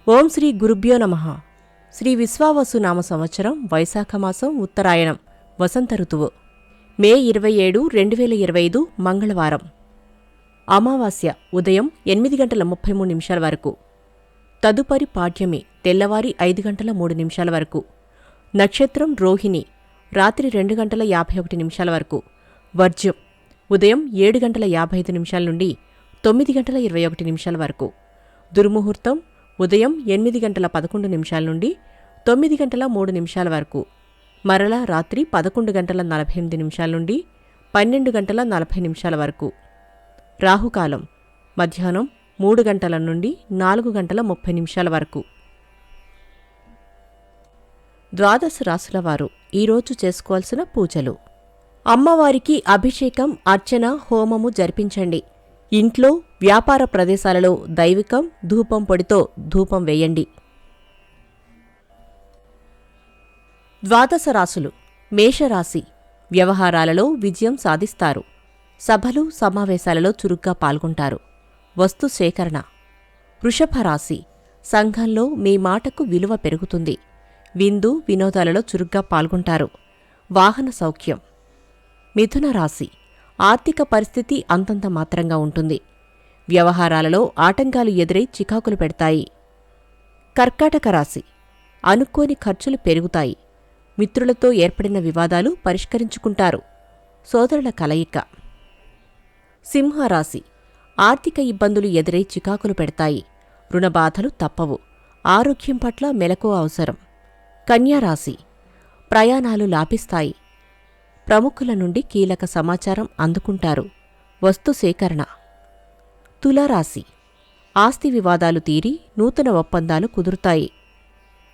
ఓం శ్రీ గురుభ్యో నమః. శ్రీ విశ్వావసు నామ సంవత్సరం వైశాఖమాసం ఉత్తరాయణం వసంత ఋతువు మే 27, 2025 మంగళవారం. అమావాస్య ఉదయం 8:33 వరకు. తదుపరి పాడ్యమి తెల్లవారి 5:03 వరకు. నక్షత్రం రోహిణి రాత్రి 2:51 వరకు. వర్జ్యం ఉదయం 7:55 నుండి 9:21 వరకు. దుర్ముహూర్తం ఉదయం 8:11 నుండి 9:03 వరకు. మరలా రాత్రి 11:48 నుండి 12:40 వరకు. రాహుకాలం మధ్యాహ్నం 3 గంటల నుండి 4:30 వరకు. ద్వాదశ రాశుల వారు ఈరోజు చేసుకోవాల్సిన పూజలు: అమ్మవారికి అభిషేకం, అర్చన, హోమము జరిపించండి. ఇంట్లో, వ్యాపార ప్రదేశాలలో దైవికం, ధూపం పొడితో ధూపం వేయండి. ద్వాదశ రాశులు: మేషరాశి. వ్యవహారాలలో విజయం సాధిస్తారు. సభలు, సమావేశాలలో చురుగ్గా పాల్గొంటారు. వస్తు సేకరణ. వృషభ రాశి. సంఘంలో మీ మాటకు విలువ పెరుగుతుంది. విందు, వినోదాలలో చురుగ్గా పాల్గొంటారు. వాహన సౌఖ్యం. మిథున రాశి. ఆర్థిక పరిస్థితి అంతంత మాత్రంగా ఉంటుంది. వ్యవహారాలలో ఆటంకాలు ఎదురై చికాకులు పెడతాయి. కర్కాటక రాశి. అనుకోని ఖర్చులు పెరుగుతాయి. మిత్రులతో ఏర్పడిన వివాదాలు పరిష్కరించుకుంటారు. సోదరుల కలయిక. సింహరాశి. ఆర్థిక ఇబ్బందులు ఎదురై చికాకులు పెడతాయి. రుణబాధలు తప్పవు. ఆరోగ్యం పట్ల మెలకువ అవసరం. కన్యారాశి. ప్రయాణాలు లాభిస్తాయి. ప్రముఖుల నుండి కీలక సమాచారం అందుకుంటారు. వస్తు సేకరణ. తులారాశి. ఆస్తి వివాదాలు తీరి నూతన ఒప్పందాలు కుదురుతాయి.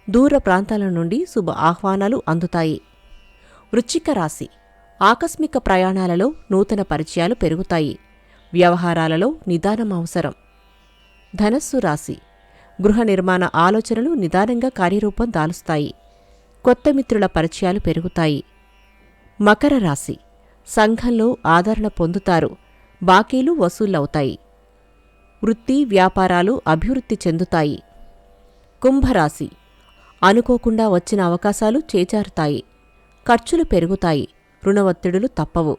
దూర ప్రాంతాల నుండి శుభ ఆహ్వానాలు అందుతాయి. వృశ్చిక రాశి. ఆకస్మిక ప్రయాణాలలో నూతన పరిచయాలు పెరుగుతాయి. వ్యవహారాలలో నిదానం అవసరం. ధనస్సు రాశి. గృహ నిర్మాణ ఆలోచనలు నిదానంగా కార్యరూపం దాలుస్తాయి. కొత్త మిత్రుల పరిచయాలు పెరుగుతాయి. మకర రాశి. సంఘంలో ఆదరణ పొందుతారు. బాకీలు వసూళ్లవుతాయి. వృత్తి, వ్యాపారాలు అభివృద్ధి చెందుతాయి. కుంభరాశి. అనుకోకుండా వచ్చిన అవకాశాలు చేజారుతాయి. ఖర్చులు పెరుగుతాయి. రుణ ఒత్తిడులు తప్పవు.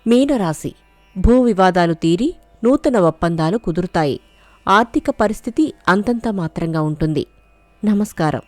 మీనరాశి. భూ వివాదాలు తీరి నూతన ఒప్పందాలు కుదురుతాయి. ఆర్థిక పరిస్థితి అంతంత మాత్రంగా ఉంటుంది. నమస్కారం.